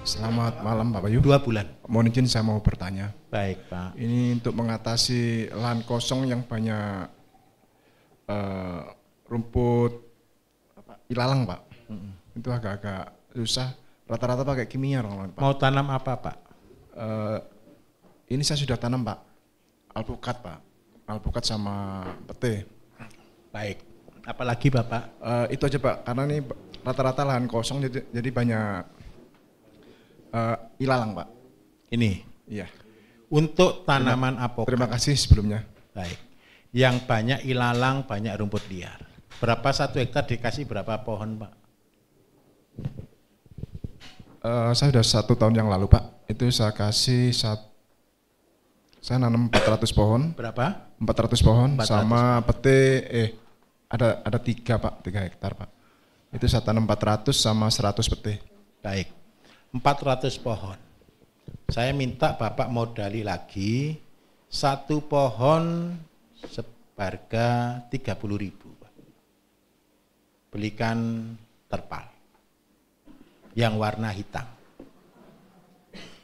Selamat malam Pak Bayu. 2 bulan. Mohon izin saya mau bertanya. Baik Pak. Ini untuk mengatasi lahan kosong yang banyak rumput ilalang Pak. Itu agak-agak susah. Rata-rata pakai kimia Pak. Mau tanam apa Pak? Ini saya sudah tanam Pak. Alpukat Pak. Alpukat sama pete. Baik. Apalagi Bapak? Itu aja Pak. Karena ini rata-rata lahan kosong jadi banyak ilalang Pak. Ini. Iya. Untuk tanaman apokat. Terima kasih sebelumnya. Baik. Yang banyak ilalang, banyak rumput liar. Berapa 1 hektar dikasih berapa pohon Pak? Saya sudah 1 tahun yang lalu Pak. Itu saya kasih saya nanam 400 pohon. Berapa? 400 pohon 400. sama pete ada 3 Pak, 3 hektar Pak. Itu saya tanam 400 sama 100 pete. Baik. 400 pohon. Saya minta Bapak modali lagi 1 pohon seharga 30.000 Pak. Belikan terpal yang warna hitam.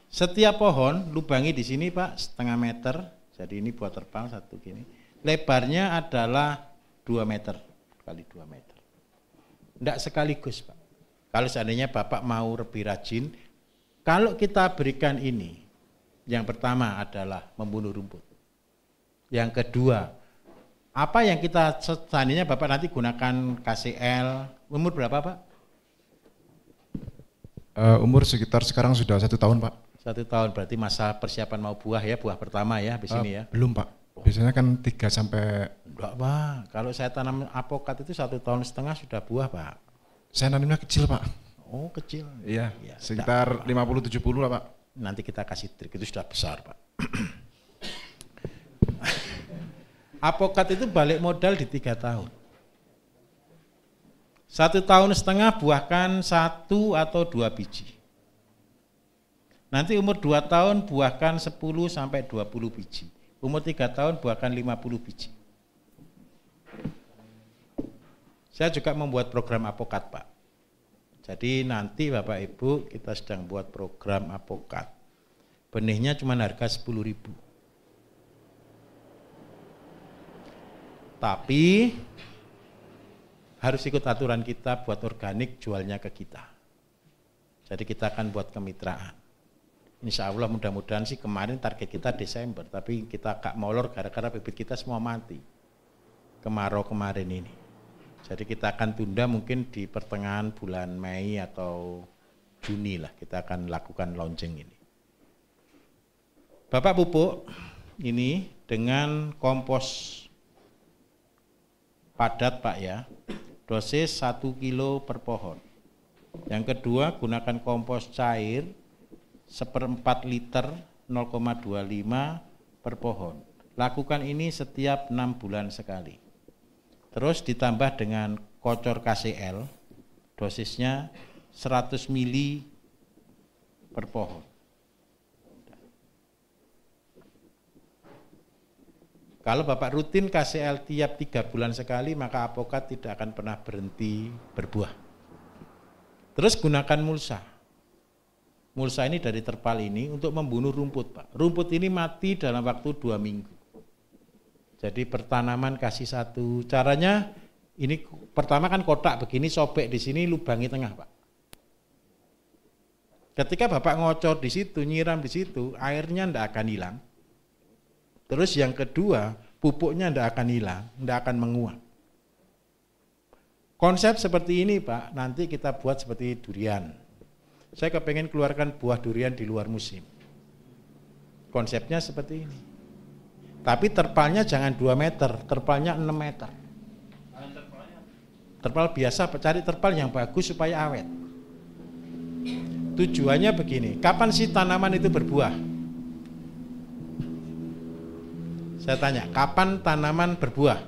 Setiap pohon lubangi di sini Pak 0,5 meter. Jadi ini buat terpal 1 gini. Lebarnya adalah 2 meter kali 2 meter. Tidak sekaligus Pak. Kalau seandainya Bapak mau lebih rajin, kalau kita berikan ini, yang pertama adalah membunuh rumput. Yang kedua, apa yang kita seandainya Bapak nanti gunakan KCL, umur berapa Pak? Umur sekitar sekarang sudah 1 tahun Pak. 1 tahun, berarti masa persiapan mau buah ya, buah pertama ya habis ini ya? Belum Pak. Biasanya kan 3 sampai... Enggak Pak, kalau saya tanam apokat itu 1,5 tahun sudah buah Pak. Saya nanamnya kecil Pak. Oh kecil? Iya, Ya, sekitar 50-70 lah Pak. Nanti kita kasih trik, itu sudah besar Pak. Apokat itu balik modal di 3 tahun. 1,5 tahun buahkan 1 atau 2 biji. Nanti umur 2 tahun buahkan 10 sampai 20 biji. Umur 3 tahun buahkan 50 biji. Saya juga membuat program apokat Pak. Jadi nanti Bapak Ibu kita sedang buat program apokat. Benihnya cuma harga 10.000. Tapi harus ikut aturan kita buat organik jualnya ke kita. Jadi kita akan buat kemitraan. Insya Allah mudah-mudahan sih kemarin target kita Desember, tapi kita agak molor gara-gara bibit kita semua mati. Kemarau kemarin ini. Jadi kita akan tunda mungkin di pertengahan bulan Mei atau Juni lah kita akan lakukan launching ini. Bapak pupuk ini dengan kompos padat Pak ya, dosis 1 kilo per pohon. Yang kedua gunakan kompos cair 1/4 liter 0,25 per pohon. Lakukan ini setiap 6 bulan sekali. Terus ditambah dengan kocor KCL, dosisnya 100 mili per pohon. Kalau Bapak rutin KCL tiap 3 bulan sekali, maka apokat tidak akan pernah berhenti berbuah. Terus gunakan mulsa. Mulsa ini dari terpal ini untuk membunuh rumput Pak. Rumput ini mati dalam waktu 2 minggu. Jadi pertanaman kasih 1. Caranya ini pertama kan kotak begini, sobek di sini, lubangi tengah Pak. Ketika Bapak ngocor di situ, nyiram di situ, airnya tidak akan hilang. Terus yang kedua, pupuknya tidak akan hilang, tidak akan menguap. Konsep seperti ini Pak, nanti kita buat seperti durian. Saya kepengen keluarkan buah durian di luar musim. Konsepnya seperti ini. Tapi terpalnya jangan 2 meter, terpalnya 6 meter. Terpal biasa, cari terpal yang bagus supaya awet. Tujuannya begini, kapan sih tanaman itu berbuah? Saya tanya, kapan tanaman berbuah?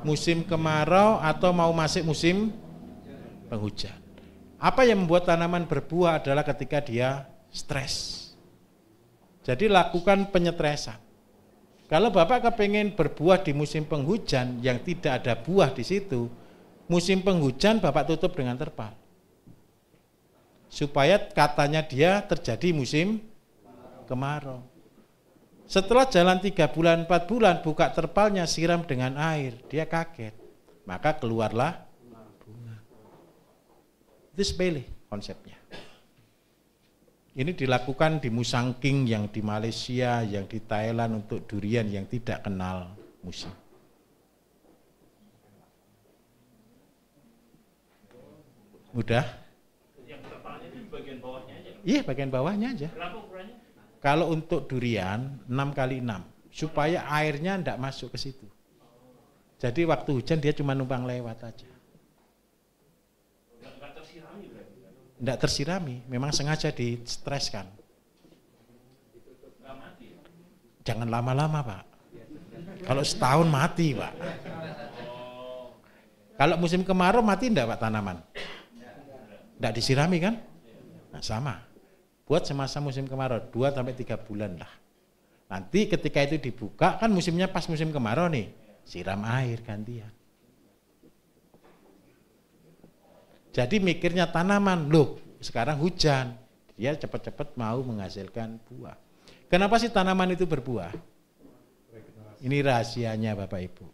Musim kemarau atau mau masuk musim penghujan? Apa yang membuat tanaman berbuah adalah ketika dia stres. Jadi lakukan penyetresan. Kalau Bapak kepengen berbuah di musim penghujan yang tidak ada buah di situ, musim penghujan Bapak tutup dengan terpal. supaya katanya dia terjadi musim kemarau. Setelah jalan 3 bulan 4 bulan buka terpalnya, siram dengan air, dia kaget, maka keluarlah bunga. Itu sepele konsepnya. Ini dilakukan di Musang King yang di Malaysia, yang di Thailand untuk durian yang tidak kenal musim. Udah? Yang terpalnya itu di bagian bawahnya aja? Iya, bagian bawahnya aja. Berapa ukurannya? Kalau untuk durian 6x6 supaya airnya tidak masuk ke situ. Jadi waktu hujan dia cuma numpang lewat aja. Enggak tersirami berarti? Enggak tersirami, memang sengaja di-streskan. Enggak mati? Jangan lama-lama, Pak. Kalau setahun mati, Pak. Kalau musim kemarau mati enggak, Pak, tanaman? Enggak disirami kan? Nah, sama. Buat semasa musim kemarau 2-3 bulan lah. Nanti ketika itu dibuka kan musimnya pas musim kemarau nih, siram air gantian. Jadi mikirnya tanaman, loh sekarang hujan, dia cepat-cepat mau menghasilkan buah. Kenapa sih tanaman itu berbuah? Ini rahasianya Bapak Ibu.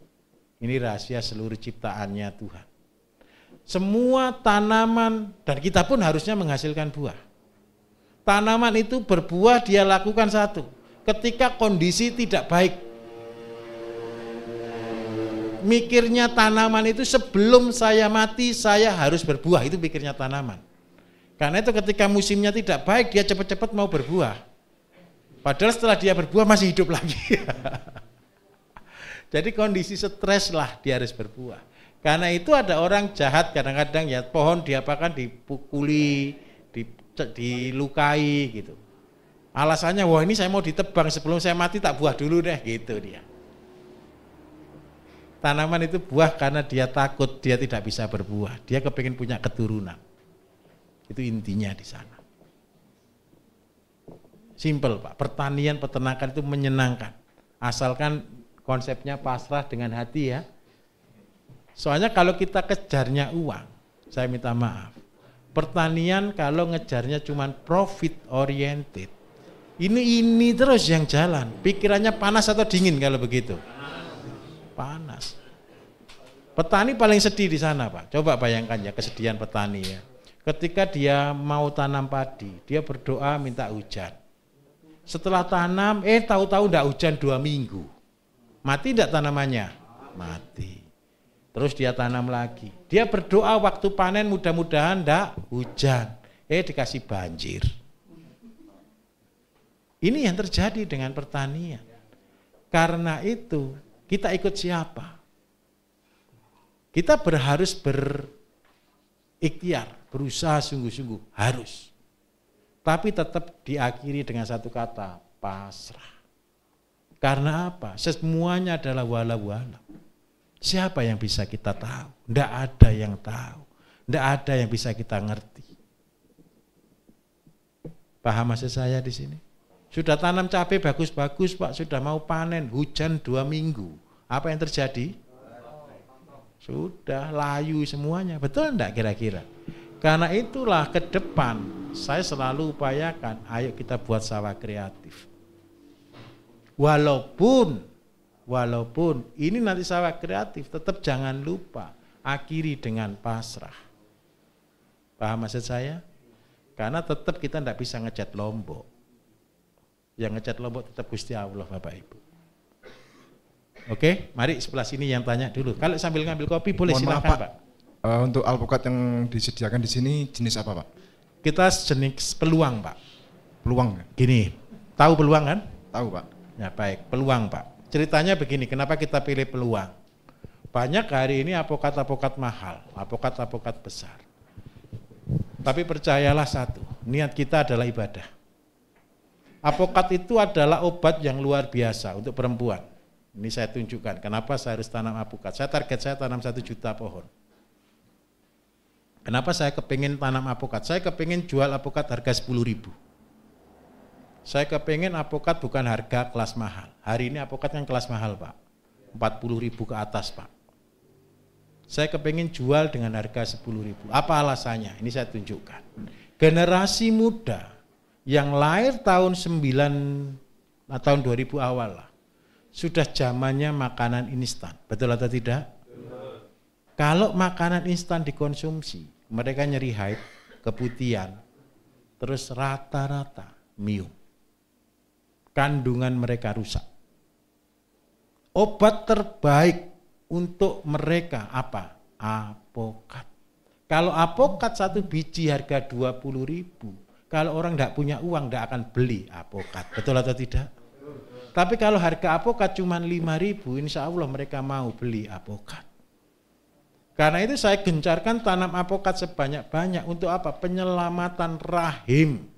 Ini rahasia seluruh ciptaannya Tuhan. Semua tanaman dan kita pun harusnya menghasilkan buah. Tanaman itu berbuah dia lakukan satu, ketika kondisi tidak baik. Mikirnya tanaman itu sebelum saya mati saya harus berbuah, itu pikirnya tanaman. Karena itu ketika musimnya tidak baik dia cepat-cepat mau berbuah. Padahal setelah dia berbuah masih hidup lagi. Jadi kondisi stres lah dia harus berbuah. Karena itu ada orang jahat kadang-kadang ya pohon diapakan dipukuli, dilukai gitu. Alasannya wah ini saya mau ditebang sebelum saya mati tak buah dulu deh gitu dia. Tanaman itu buah karena dia takut dia tidak bisa berbuah. Dia kepingin punya keturunan. Itu intinya di sana. Simple Pak, pertanian peternakan itu menyenangkan. Asalkan konsepnya pasrah dengan hati ya. Soalnya kalau kita kejarnya uang, saya minta maaf. Pertanian kalau ngejarnya cuma profit oriented, ini terus yang jalan. Pikirannya panas atau dingin kalau begitu? Panas. Petani paling sedih di sana Pak. Coba bayangkan ya kesedihan petani ya. Ketika dia mau tanam padi, dia berdoa minta hujan. Setelah tanam, tahu-tahu enggak hujan 2 minggu. Mati enggak tanamannya? Mati. Terus dia tanam lagi. Dia berdoa waktu panen mudah-mudahan enggak hujan. Dikasih banjir. Ini yang terjadi dengan pertanian. Karena itu kita ikut siapa? Kita harus berikhtiar, berusaha sungguh-sungguh, harus. Tapi tetap diakhiri dengan satu kata, pasrah. Karena apa? Semuanya adalah walau-walau. Siapa yang bisa kita tahu? Tidak ada yang tahu. Tidak ada yang bisa kita ngerti. Paham maksud saya di sini? Sudah tanam cabai bagus-bagus Pak, sudah mau panen, hujan 2 minggu. Apa yang terjadi? Sudah layu semuanya, betul enggak kira-kira? Karena itulah ke depan saya selalu upayakan, ayo kita buat sawah kreatif. Walaupun ini nanti sawah kreatif, tetap jangan lupa akhiri dengan pasrah. Paham maksud saya? Karena tetap kita enggak bisa ngecat Lombok. Yang ngecat Lombok tetap Gusti Allah Bapak Ibu. Oke, mari sebelah sini yang tanya dulu. Kalau sambil ngambil kopi boleh silakan Pak. Untuk alpukat yang disediakan di sini jenis apa Pak? Kita jenis peluang Pak. Peluang? Gini, tahu peluang kan? Tahu Pak. Ya baik, peluang Pak. Ceritanya begini, kenapa kita pilih peluang? Banyak hari ini apokat-apokat mahal, apokat-apokat besar. Tapi percayalah satu, niat kita adalah ibadah. Apokat itu adalah obat yang luar biasa untuk perempuan. Ini saya tunjukkan, kenapa saya harus tanam apokat. Target saya tanam 1 juta pohon. Kenapa saya kepingin tanam apokat? Saya kepingin jual apokat harga 10.000. Saya kepingin apokat bukan harga kelas mahal. Hari ini apokat yang kelas mahal Pak. 40.000 ke atas Pak. Saya kepingin jual dengan harga 10.000. Apa alasannya? Ini saya tunjukkan. generasi muda yang lahir tahun 2000 awal lah, sudah zamannya makanan instan. Betul atau tidak? Betul. Kalau makanan instan dikonsumsi, mereka nyeri haid, keputihan, terus rata-rata mium. Kandungan mereka rusak. Obat terbaik untuk mereka apa? Apokat. Kalau apokat 1 biji harga 20.000, kalau orang tidak punya uang tidak akan beli apokat. Betul atau tidak? Tapi kalau harga apokat cuma 5.000, insya Allah mereka mau beli apokat. Karena itu saya gencarkan tanam apokat sebanyak-banyak untuk apa? Penyelamatan rahim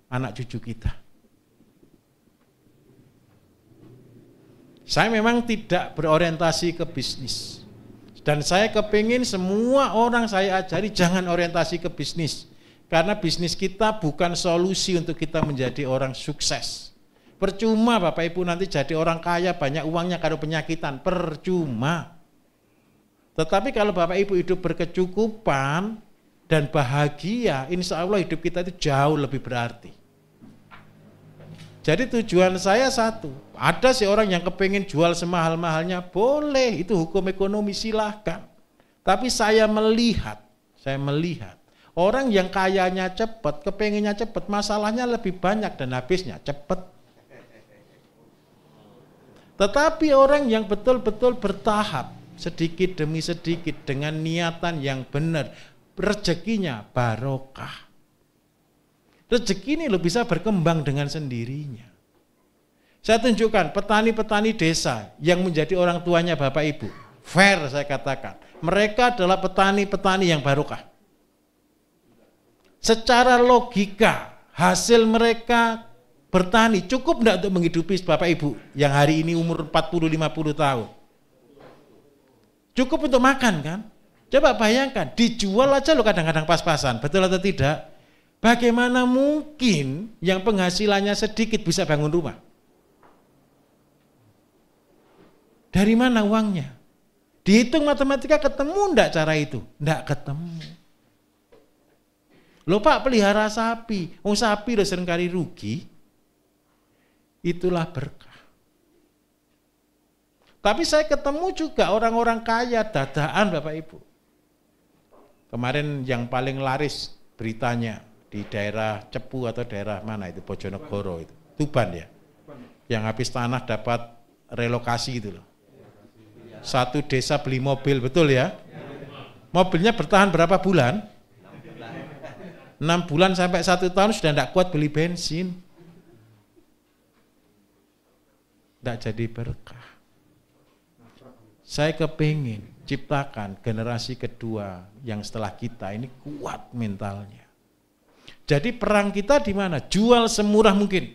anak cucu kita. Saya memang tidak berorientasi ke bisnis. Dan saya kepingin semua orang saya ajari jangan orientasi ke bisnis. Karena bisnis kita bukan solusi untuk kita menjadi orang sukses. Percuma Bapak Ibu nanti jadi orang kaya banyak uangnya kalau penyakitan. Percuma. Tetapi kalau Bapak Ibu hidup berkecukupan dan bahagia, insya Allah hidup kita itu jauh lebih berarti. Jadi tujuan saya satu, ada sih orang yang kepingin jual semahal-mahalnya, boleh, itu hukum ekonomi silahkan. Tapi saya melihat, orang yang kayanya cepat, kepinginnya cepat, masalahnya lebih banyak dan habisnya cepat. Tetapi orang yang betul-betul bertahap, sedikit demi sedikit dengan niatan yang benar, rezekinya barokah. Rezeki ini lo bisa berkembang dengan sendirinya. Saya tunjukkan petani-petani desa yang menjadi orang tuanya Bapak Ibu. Fair saya katakan. Mereka adalah petani-petani yang barokah. Secara logika hasil mereka bertani cukup enggak untuk menghidupi Bapak Ibu yang hari ini umur 40-50 tahun? Cukup untuk makan kan? Coba bayangkan, dijual aja lo kadang-kadang pas-pasan, betul atau tidak? Bagaimana mungkin yang penghasilannya sedikit bisa bangun rumah? Dari mana uangnya? Dihitung matematika ketemu enggak cara itu? Enggak ketemu. Loh Pak, pelihara sapi, sapi lo seringkali rugi. Itulah berkah. Tapi saya ketemu juga orang-orang kaya dadaan Bapak Ibu. Kemarin yang paling laris beritanya di daerah Cepu atau daerah mana itu, Bojonegoro itu, Tuban ya, yang habis tanah dapat relokasi itu loh. Satu desa beli mobil, betul ya? Mobilnya bertahan berapa bulan? 6 bulan sampai 1 tahun sudah tidak kuat beli bensin. Tidak jadi berkah. Saya kepingin ciptakan generasi kedua yang setelah kita ini kuat mentalnya. Jadi perang kita di mana? Jual semurah mungkin.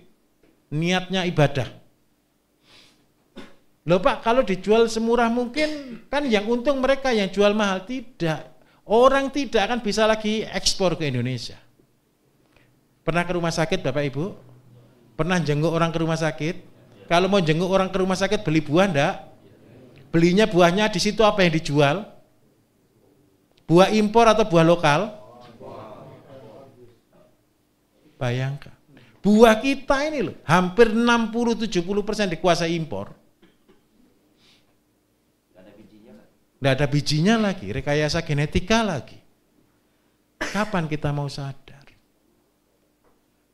Niatnya ibadah. Loh Pak, kalau dijual semurah mungkin kan yang untung mereka yang jual mahal. Tidak. Orang tidak akan bisa lagi ekspor ke Indonesia. Pernah ke rumah sakit Bapak Ibu? Pernah jenguk orang ke rumah sakit? Kalau mau jenguk orang ke rumah sakit beli buah enggak? Belinya buahnya di situ apa yang dijual? Buah impor atau buah lokal? Bayangkan. Buah kita ini loh, hampir 60-70% dikuasai impor. Nggak ada bijinya lagi, rekayasa genetika lagi. Kapan kita mau sadar?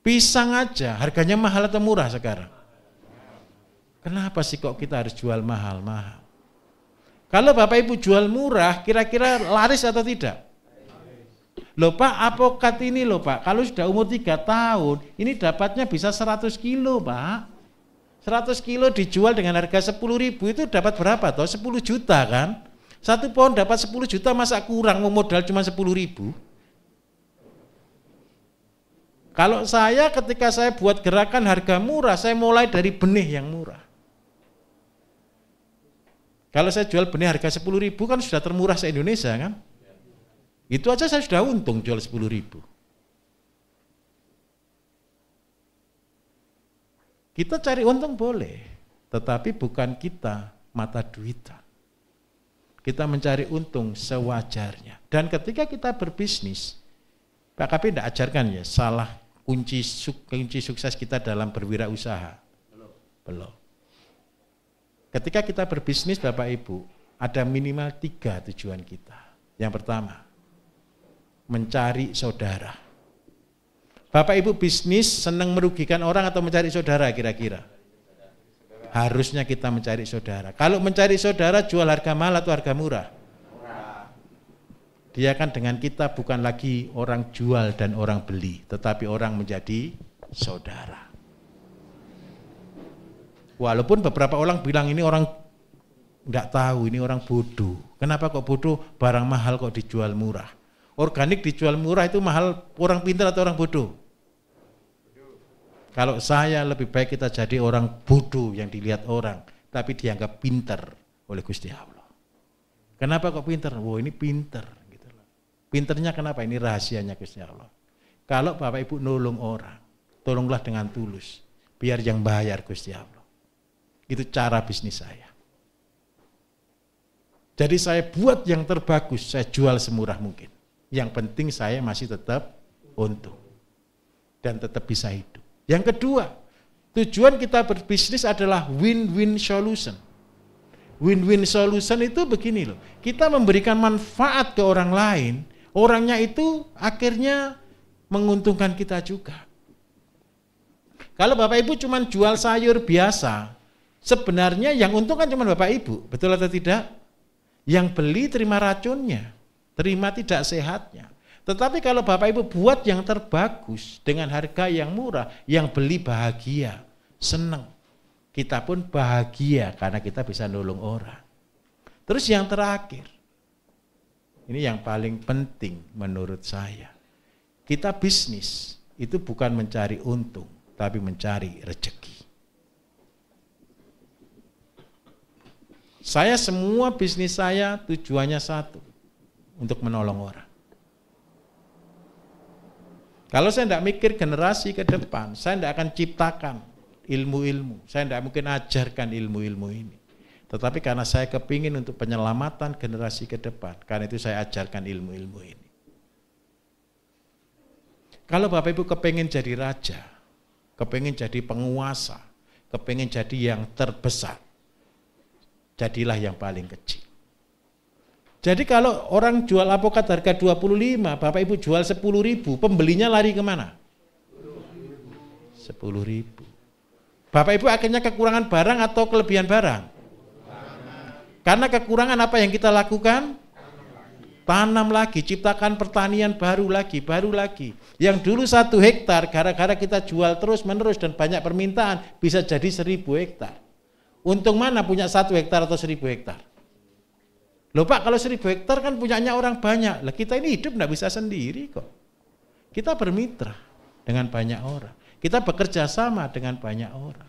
Pisang aja harganya mahal atau murah sekarang? Kenapa sih kok kita harus jual mahal-mahal? Kalau Bapak Ibu jual murah, kira-kira laris atau tidak? Loh Pak, apokat ini loh Pak, kalau sudah umur 3 tahun, ini dapatnya bisa 100 kilo Pak. 100 kilo dijual dengan harga 10.000 itu dapat berapa toh? 10 juta kan? 1 pohon dapat 10 juta, masa kurang modal cuma 10.000? Kalau saya ketika saya buat gerakan harga murah, saya mulai dari benih yang murah. Kalau saya jual benih harga 10.000 kan sudah termurah se-Indonesia kan? Itu aja saya sudah untung jual 10.000. Kita cari untung boleh, tetapi bukan kita mata duitan. Kita mencari untung sewajarnya. Dan ketika kita berbisnis, Pak KP tidak ajarkan ya salah kunci sukses kita dalam berwirausaha. Belum. Ketika kita berbisnis Bapak Ibu, ada minimal 3 tujuan kita. Yang pertama, mencari saudara. Bapak Ibu bisnis senang merugikan orang atau mencari saudara kira-kira? Harusnya kita mencari saudara. Kalau mencari saudara jual harga mahal atau harga murah? Dia kan dengan kita bukan lagi orang jual dan orang beli, tetapi orang menjadi saudara. Walaupun beberapa orang bilang ini orang enggak tahu, ini orang bodoh. Kenapa kok bodoh? Barang mahal kok dijual murah. Organik dijual murah itu mahal orang pintar atau orang bodoh? Kalau saya lebih baik kita jadi orang bodoh yang dilihat orang, tapi dianggap pintar oleh Gusti Allah. Kenapa kok pintar? Wah ini pintar. Gitu loh. Pintarnya kenapa? Ini rahasianya Gusti Allah. Kalau Bapak Ibu nolong orang, tolonglah dengan tulus. Biar yang bayar Gusti Allah. Itu cara bisnis saya. Jadi saya buat yang terbagus, saya jual semurah mungkin. Yang penting saya masih tetap untung. Dan tetap bisa hidup. Yang kedua, tujuan kita berbisnis adalah win-win solution. Win-win solution itu begini loh, kita memberikan manfaat ke orang lain, orangnya itu akhirnya menguntungkan kita juga. Kalau Bapak Ibu cuma jual sayur biasa, sebenarnya yang untung kan cuma Bapak Ibu, betul atau tidak? Yang beli terima racunnya, terima tidak sehatnya. Tetapi kalau Bapak Ibu buat yang terbagus dengan harga yang murah, yang beli bahagia, senang. Kita pun bahagia karena kita bisa nolong orang. Terus yang terakhir, ini yang paling penting menurut saya. Kita bisnis itu bukan mencari untung, tapi mencari rezeki. Saya semua bisnis saya tujuannya satu, untuk menolong orang. Kalau saya tidak mikir generasi ke depan, saya tidak akan ciptakan ilmu-ilmu. Saya tidak mungkin ajarkan ilmu-ilmu ini. Tetapi karena saya kepingin untuk penyelamatan generasi ke depan, karena itu saya ajarkan ilmu-ilmu ini. Kalau Bapak Ibu kepingin jadi raja, kepingin jadi penguasa, kepingin jadi yang terbesar, jadilah yang paling kecil. Jadi kalau orang jual apokat harga 25, Bapak Ibu jual 10.000, pembelinya lari kemana? 10.000. Bapak Ibu akhirnya kekurangan barang atau kelebihan barang? Karena kekurangan apa yang kita lakukan? Tanam lagi, ciptakan pertanian baru lagi. Yang dulu 1 hektar, gara-gara kita jual terus menerus dan banyak permintaan, bisa jadi 1.000 hektar. Untung mana punya 1 hektar atau 1.000 hektar? Loh Pak, kalau 1.000 hektar kan punyanya orang banyak. Lah kita ini hidup enggak bisa sendiri kok. Kita bermitra dengan banyak orang. Kita bekerja sama dengan banyak orang.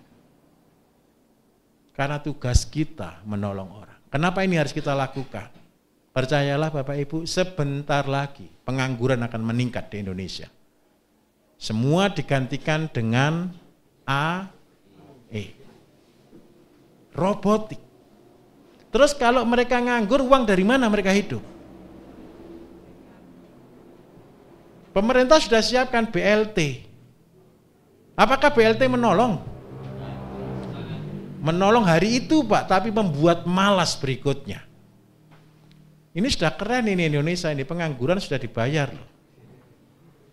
Karena tugas kita menolong orang. Kenapa ini harus kita lakukan? Percayalah Bapak Ibu, sebentar lagi pengangguran akan meningkat di Indonesia. Semua digantikan dengan AI. Robotik. Terus kalau mereka nganggur, uang dari mana mereka hidup? Pemerintah sudah siapkan BLT. Apakah BLT menolong? Menolong hari itu Pak, tapi membuat malas berikutnya. Ini sudah keren ini Indonesia, ini pengangguran sudah dibayar loh.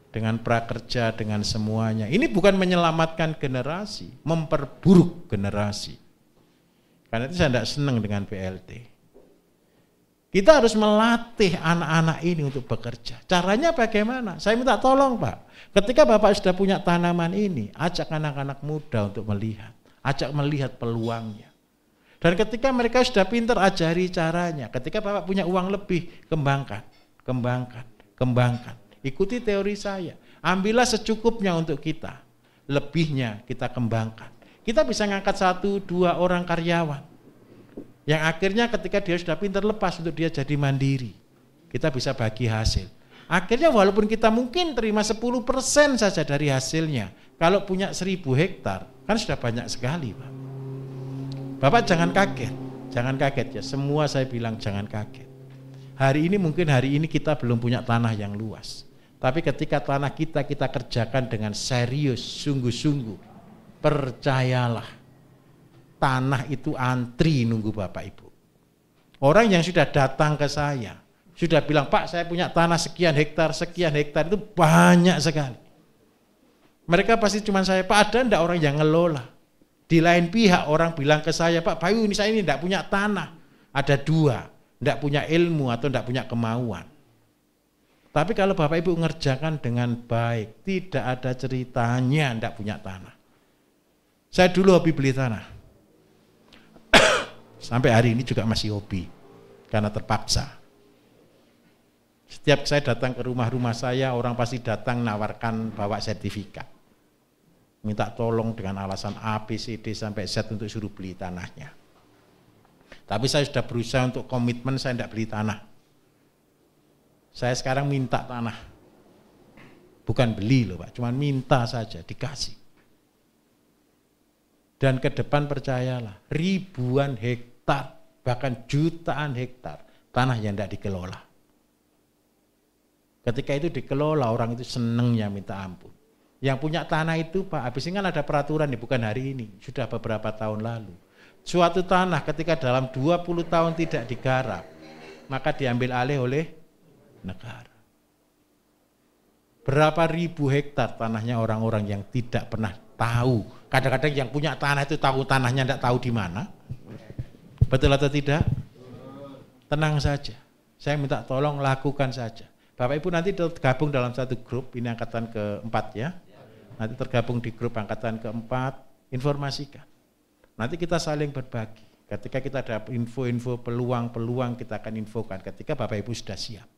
Dengan prakerja, dengan semuanya. Ini bukan menyelamatkan generasi, memperburuk generasi. Karena itu saya tidak senang dengan BLT. Kita harus melatih anak-anak ini untuk bekerja. Caranya bagaimana? Saya minta tolong Pak. Ketika Bapak sudah punya tanaman ini, ajak anak-anak muda untuk melihat. Ajak melihat peluangnya. Dan ketika mereka sudah pintar, ajari caranya. Ketika Bapak punya uang lebih, kembangkan. Ikuti teori saya. Ambillah secukupnya untuk kita. Lebihnya kita kembangkan. Kita bisa ngangkat 1-2 orang karyawan. Yang akhirnya ketika dia sudah pintar lepas untuk dia jadi mandiri. Kita bisa bagi hasil. Akhirnya walaupun kita mungkin terima 10% saja dari hasilnya. Kalau punya 1.000 hektar, kan sudah banyak sekali Pak. Bapak jangan kaget ya. Semua saya bilang jangan kaget. Hari ini kita belum punya tanah yang luas. Tapi ketika tanah kita kerjakan dengan serius, sungguh-sungguh, percayalah, tanah itu antri nunggu Bapak Ibu. Orang yang sudah datang ke saya, sudah bilang, Pak saya punya tanah sekian hektar itu banyak sekali. Mereka pasti cuma saya, Pak ada enggak orang yang ngelola? Di lain pihak orang bilang ke saya, Pak Bayu ini saya ini enggak punya tanah. Ada dua, enggak punya ilmu atau enggak punya kemauan. Tapi kalau Bapak Ibu ngerjakan dengan baik, tidak ada ceritanya enggak punya tanah. Saya dulu hobi beli tanah. Sampai hari ini juga masih hobi, karena terpaksa. Setiap saya datang ke rumah-rumah saya, orang pasti datang nawarkan bawa sertifikat. Minta tolong dengan alasan A, B, C, D sampai Z untuk suruh beli tanahnya. Tapi saya sudah berusaha untuk komitmen saya tidak beli tanah. Saya sekarang minta tanah. Bukan beli loh Pak, cuma minta saja, dikasih. Dan ke depan percayalah, ribuan hektar, bahkan jutaan hektar tanah yang tidak dikelola. Ketika itu dikelola, orang itu senengnya minta ampun. Yang punya tanah itu Pak, habis ini kan ada peraturan nih, bukan hari ini, sudah beberapa tahun lalu. Suatu tanah ketika dalam 20 tahun tidak digarap, maka diambil alih oleh negara. Berapa ribu hektar tanahnya orang-orang yang tidak pernah tahu. Kadang-kadang yang punya tanah itu tahu tanahnya, tidak tahu di mana. Betul atau tidak? Tenang saja. Saya minta tolong lakukan saja. Bapak Ibu nanti tergabung dalam satu grup, ini angkatan keempat ya. Nanti tergabung di grup angkatan keempat, informasikan. Nanti kita saling berbagi. Ketika kita ada info-info, peluang-peluang kita akan infokan ketika Bapak Ibu sudah siap.